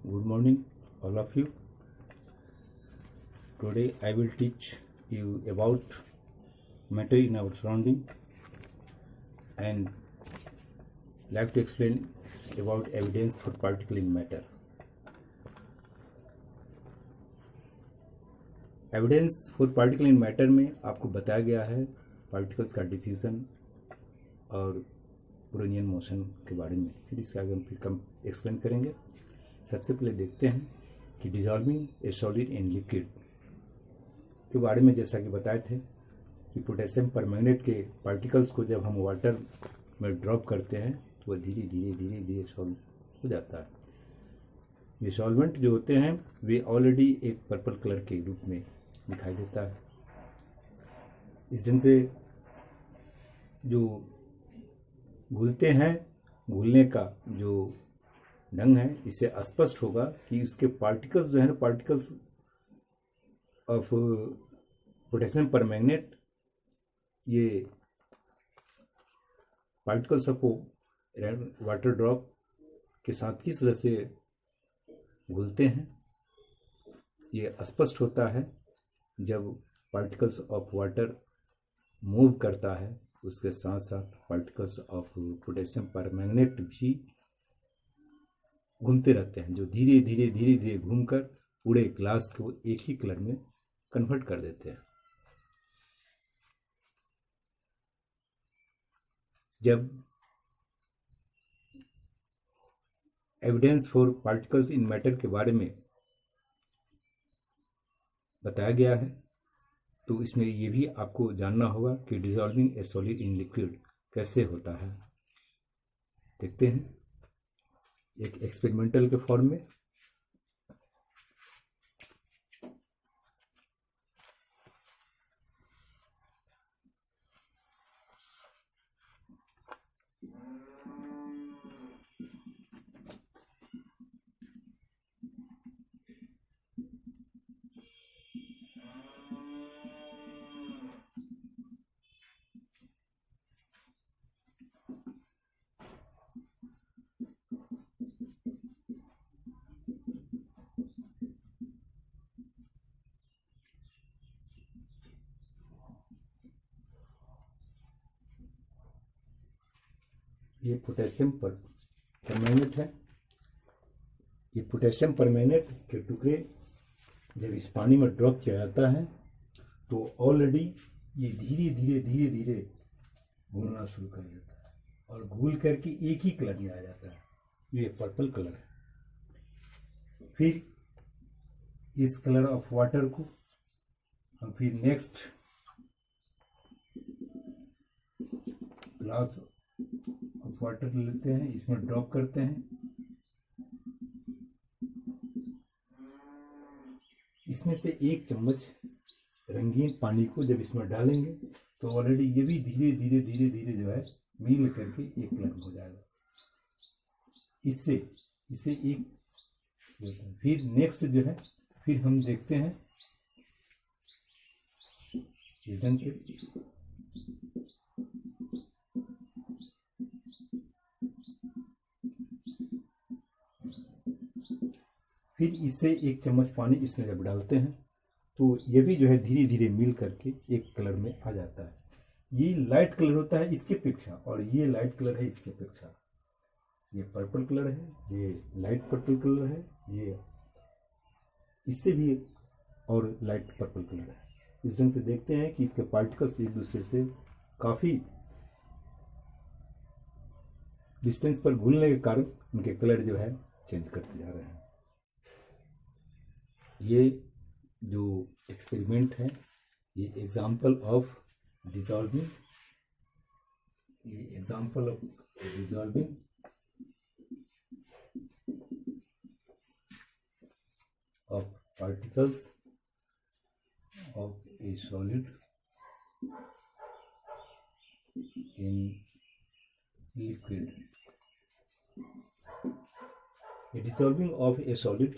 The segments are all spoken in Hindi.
Good morning, all of you. Today I will teach you about matter in our surrounding and like to explain about evidence for particle in matter. Evidence for particle in matter में आपको बताया गया है पार्टिकल्स का डिफ्यूज़न और ब्रोनियन मोशन के बारे में। फिर इसके आगे हम कम एक्सप्लेन करेंगे। सबसे पहले देखते हैं कि dissolving A solid in liquid के बारे में। जैसा कि बताए थे कि पोटेशियम परमैंगनेट के पार्टिकल्स को जब हम वाटर में ड्रॉप करते हैं तो वह धीरे धीरे सॉल्व हो जाता है। ये सॉल्वेंट जो होते हैं वे ऑलरेडी एक पर्पल कलर के रूप में दिखाई देता है। इस ढंग से जो घुलते हैं, घुलने का जो ढंग है इससे स्पष्ट होगा कि उसके पार्टिकल्स जो है ना, पार्टिकल्स ऑफ पोटेशियम परमैंगनेट, ये पार्टिकल्स ऑफ वाटर ड्रॉप के साथ किस तरह से घुलते हैं। ये स्पष्ट होता है जब पार्टिकल्स ऑफ वाटर मूव करता है, उसके साथ साथ पार्टिकल्स ऑफ पोटेशियम परमैंगनेट भी घूमते रहते हैं, जो धीरे धीरे घूमकर पूरे ग्लास को एक ही कलर में कन्वर्ट कर देते हैं। जब evidence for particles in matter के बारे में बताया गया है तो इसमें ये भी आपको जानना होगा कि dissolving A solid in liquid कैसे होता है। देखते हैं एक एक्सपेरिमेंटल के फॉर्म में। ये पोटेशियम परमैंगनेट है। ये पोटेशियम परमैंगनेट के टुकड़े जब इस पानी में ड्रॉप किया जाता है तो ऑलरेडी ये धीरे धीरे घूलना शुरू कर देता है और घूल करके एक ही कलर में आ जाता है। ये पर्पल कलर है। फिर इस कलर ऑफ वाटर को हम फिर नेक्स्ट ग्लास वाटर लेते हैं, इसमें ड्रॉप करते हैं। इसमें से एक चम्मच रंगीन पानी को जब इसमें डालेंगे तो ऑलरेडी ये भी धीरे धीरे जो है मिल करके एक कलर हो जाएगा। इससे एक फिर नेक्स्ट जो है फिर हम देखते हैं इस ढंग से फिर इससे एक चम्मच पानी इसमें जब डालते हैं तो ये भी जो है धीरे धीरे मिल करके एक कलर में आ जाता है। ये लाइट कलर होता है इसके अपेक्षा और ये लाइट कलर है इसके अपेक्षा। ये पर्पल कलर है, ये लाइट पर्पल कलर है, ये इससे भी और लाइट पर्पल कलर है। इस ढंग से देखते हैं कि इसके पार्टिकल्स एक दूसरे से काफ़ी डिस्टेंस पर घुलने के कारण उनके कलर जो है चेंज करते जा रहे हैं। ये जो एक्सपेरिमेंट है ये example of dissolving of particles of a solid in liquid. A dissolving of a solid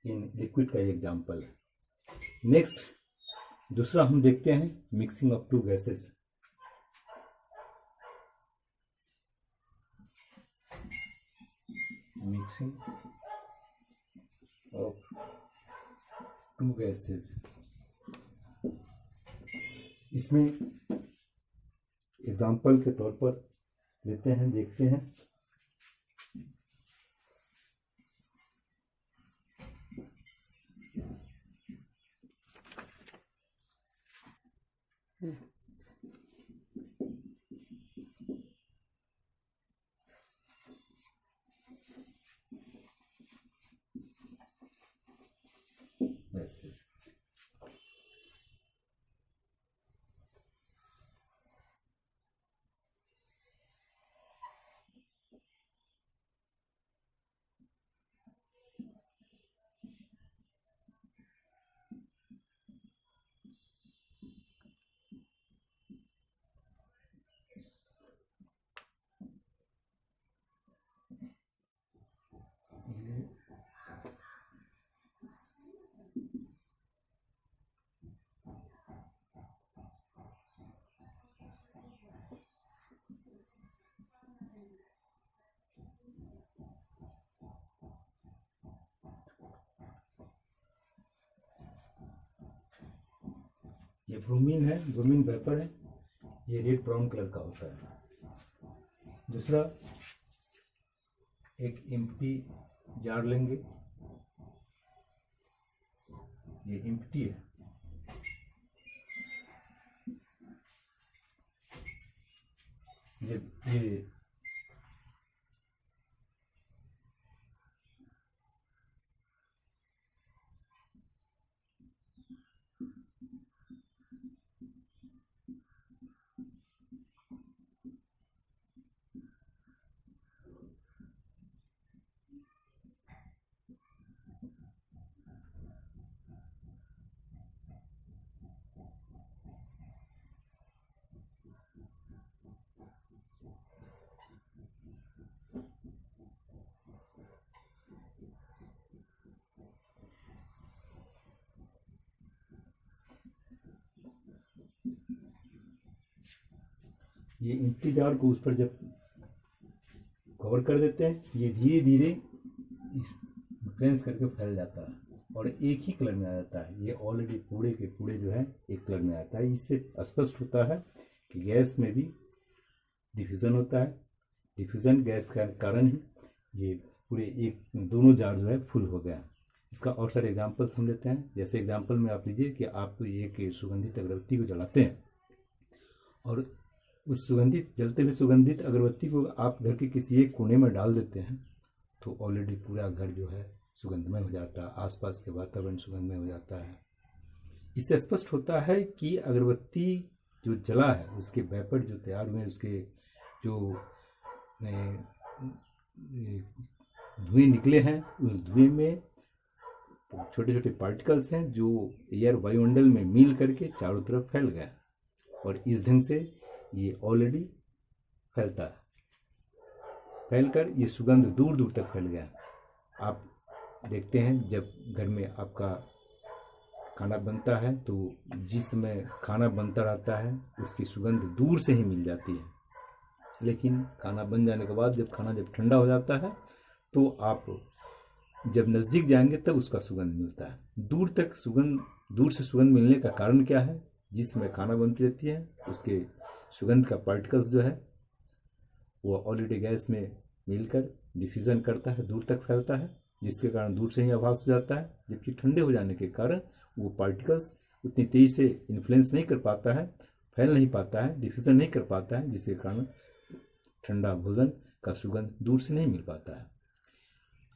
in liquid का एग्जाम्पल है। नेक्स्ट दूसरा हम देखते हैं mixing of two gases. Mixing two gases. इसमें एग्जाम्पल के तौर पर लेते हैं, देखते हैं। गैसेस। ये ब्रोमीन है, ब्रोमीन वेपर है, ये रेड ब्राउन कलर का होता है। दूसरा, एक एम्प्टी जार लेंगे, ये एम्प्टी है। ये ये एम्प्टी जार को उस पर जब कवर कर देते हैं, ये धीरे धीरे इन्फ्लुएंस करके फैल जाता है और एक ही कलर में आ जाता है। ये ऑलरेडी पूरे के पूरे जो है एक कलर में आता है। इससे स्पष्ट होता है कि गैस में भी डिफ्यूज़न होता है। डिफ्यूज़न गैस का कारण ही ये पूरे एक दोनों जार जो है फुल हो गया। इसका और सारे एग्जाम्पल्स हम लेते हैं। जैसे एग्जाम्पल में आप लीजिए कि आप एक सुगंधित अगरबत्ती को जलाते हैं और उस सुगंधित जलते हुए सुगंधित अगरबत्ती को आप घर के किसी एक कोने में डाल देते हैं तो ऑलरेडी पूरा घर जो है सुगंधमय हो जाता है, आसपास के वातावरण सुगंधमय हो जाता है। इससे स्पष्ट होता है कि अगरबत्ती जो जला है उसके वेपर जो तैयार हुए, उसके जो धुएं निकले हैं, उस धुएं में छोटे छोटे पार्टिकल्स हैं जो एयर वायुमंडल में मिल करके चारों तरफ फैल गए और इस ढंग से ये ऑलरेडी फैलता है। फैलकर ये सुगंध दूर दूर तक फैल गया। आप देखते हैं जब घर में आपका खाना बनता है तो जिस समय खाना बनता रहता है उसकी सुगंध दूर से ही मिल जाती है, लेकिन खाना बन जाने के बाद जब खाना जब ठंडा हो जाता है तो आप जब नज़दीक जाएंगे तब उसका सुगंध मिलता है। दूर से सुगंध मिलने का कारण क्या है? जिस समय खाना बनती रहती है उसके सुगंध का पार्टिकल्स जो है वो ऑलरेडी गैस में मिलकर डिफ्यूज़न करता है, दूर तक फैलता है, जिसके कारण दूर से ही आभास हो जाता है। जबकि ठंडे हो जाने के कारण वो पार्टिकल्स उतनी तेज़ी से इन्फ्लुएंस नहीं कर पाता है, फैल नहीं पाता है, डिफ्यूज़न नहीं कर पाता है, जिसके कारण ठंडा भोजन का सुगंध दूर से नहीं मिल पाता है।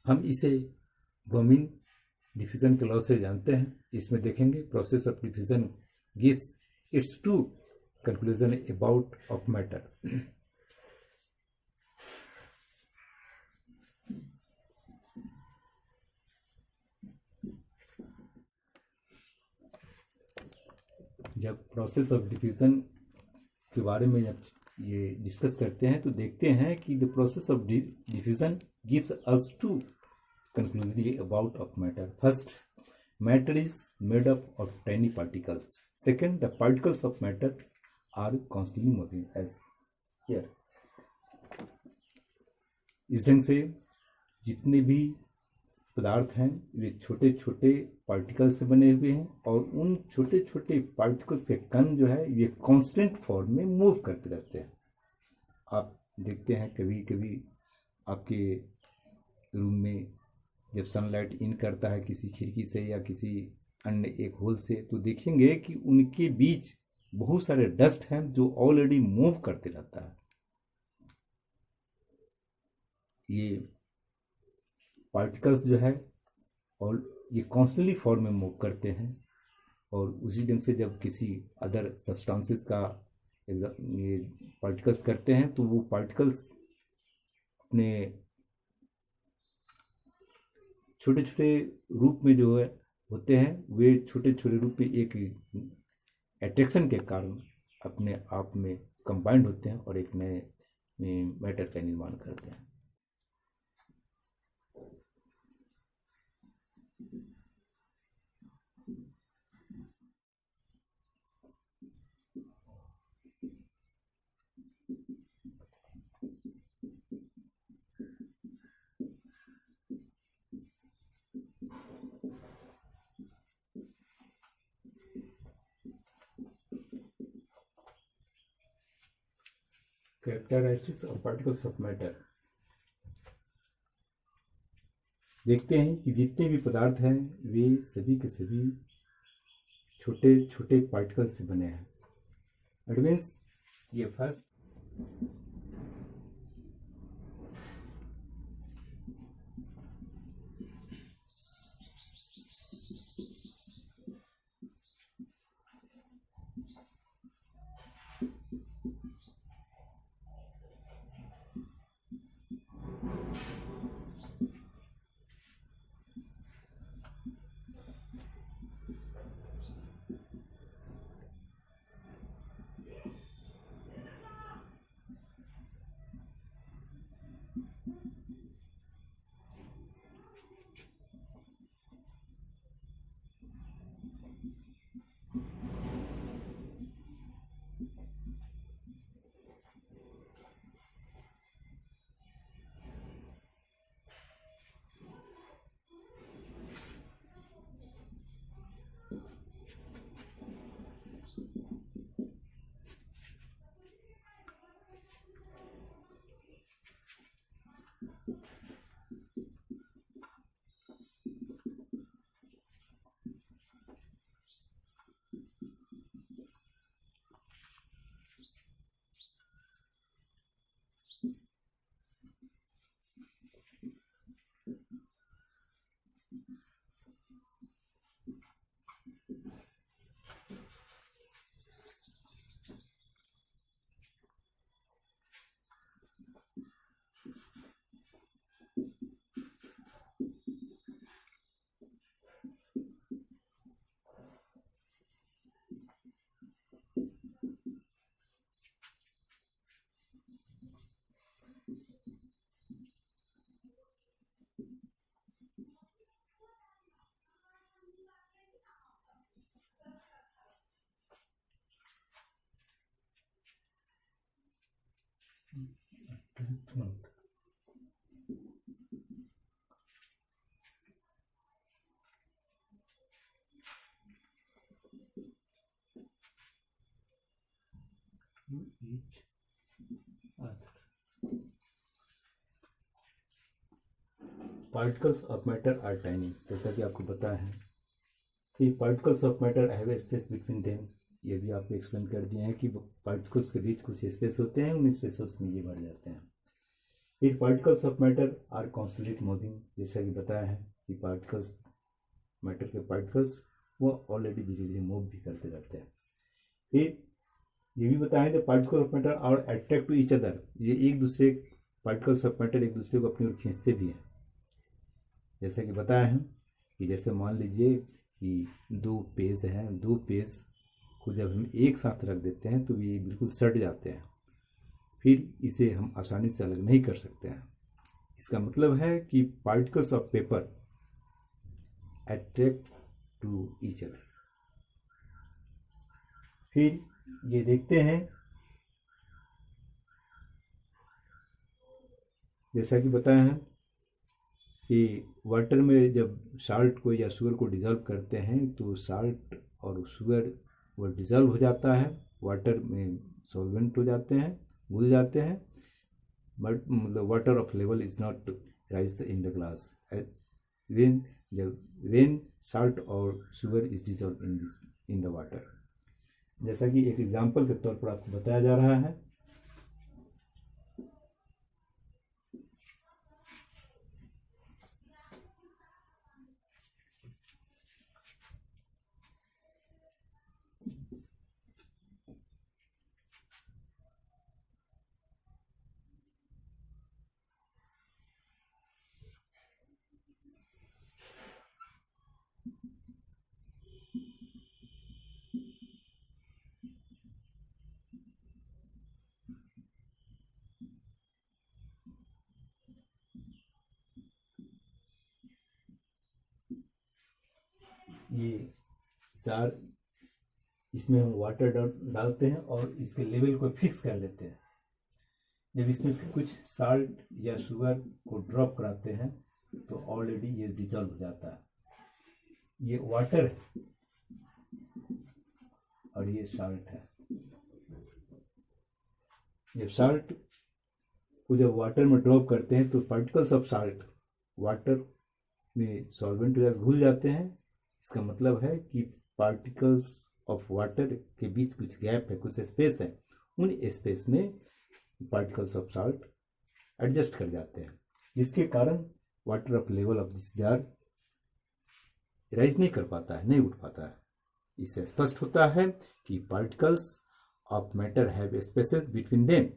हम इसे ब्रोमीन डिफ्यूज़न के लॉ से जानते हैं। इसमें देखेंगे process of diffusion gives its two conclusion about of matter। जब प्रोसेस ऑफ डिफ्यूजन के बारे में जब ये डिस्कस करते हैं तो देखते हैं कि the process of diffusion gives us two conclusion about of matter। First, matter is made up of tiny particles। Second, the particles of matter are constantly moving as here। इस ढंग से जितने भी पदार्थ हैं वे छोटे छोटे पार्टिकल्स से बने हुए हैं और उन छोटे छोटे पार्टिकल्स के कण जो है ये कांस्टेंट फॉर्म में मूव करते रहते हैं। आप देखते हैं कभी कभी आपके रूम में जब सनलाइट इन करता है किसी खिड़की से या किसी अन्य एक होल से, तो देखेंगे कि उनके बीच बहुत सारे डस्ट हैं जो ऑलरेडी मूव करते रहता है। ये पार्टिकल्स जो है और ये कॉन्स्टेंटली फॉर्म में मूव करते हैं और उसी ढंग से जब किसी अदर सब्सटेंसेस का ये पार्टिकल्स करते हैं तो वो पार्टिकल्स अपने छोटे छोटे रूप में जो है होते हैं, वे छोटे छोटे रूप में एक एट्रैक्शन के कारण अपने आप में कंबाइंड होते हैं और एक नए मैटर का निर्माण करते हैं। Characteristics of particles of matter. देखते हैं कि जितने भी पदार्थ हैं वे सभी के सभी छोटे छोटे पार्टिकल्स से बने हैं। एडवांस ये first each other. Particles of matter are tiny. जैसा कि आपको पता है कि particles of matter have a space between them. ये भी आपको एक्सप्लेन कर दिए हैं कि पार्टिकल्स के बीच कुछ स्पेस होते हैं, उन स्पेसेस में ये बढ़ जाते हैं। फिर particles of matter are constantly moving. जैसा कि बताया है कि पार्टिकल्स मैटर के पार्टिकल्स वो ऑलरेडी धीरे धीरे मूव भी करते रहते हैं। फिर ये भी बताया कि particles of matter are attract to each other. ये एक दूसरे पार्टिकल्स ऑफ मैटर एक दूसरे को अपनी ओर खींचते भी हैं। जैसा कि बताया है कि जैसे मान लीजिए कि दो पेज हैं, दो पेज को जब हम एक साथ रख देते हैं तो ये बिल्कुल सट जाते हैं, फिर इसे हम आसानी से अलग नहीं कर सकते हैं। इसका मतलब है कि particles of paper attracts to each other. फिर ये देखते हैं जैसा कि बताया है कि वाटर में जब साल्ट को या शुगर को डिज़ोल्व करते हैं तो साल्ट और शुगर वो डिज़ोल्व हो जाता है, वाटर में सॉल्वेंट हो जाते हैं, घुल जाते हैं, बट मतलब water of level is not rise in the glass when salt और sugar is dissolve in the water. जैसा कि एक एग्जाम्पल के तौर पर आपको बताया जा रहा है। ये जार, इसमें हम वाटर डालते हैं और इसके लेवल को फिक्स कर देते हैं। जब इसमें कुछ साल्ट या शुगर को ड्रॉप कराते हैं तो ऑलरेडी ये डिजॉल्व हो जाता है। ये वाटर है और ये साल्ट है। जब साल्ट को जब वाटर में ड्रॉप करते हैं तो पार्टिकल्स ऑफ साल्ट वाटर में सॉल्वेंट घुल जाते हैं। इसका मतलब है कि पार्टिकल्स ऑफ वाटर के बीच कुछ गैप है, कुछ स्पेस है, उन स्पेस में पार्टिकल्स ऑफ साल्ट एडजस्ट कर जाते हैं, जिसके कारण water of level of this jar rise नहीं कर पाता है, नहीं उठ पाता है। इससे स्पष्ट होता है कि particles of matter have spaces between them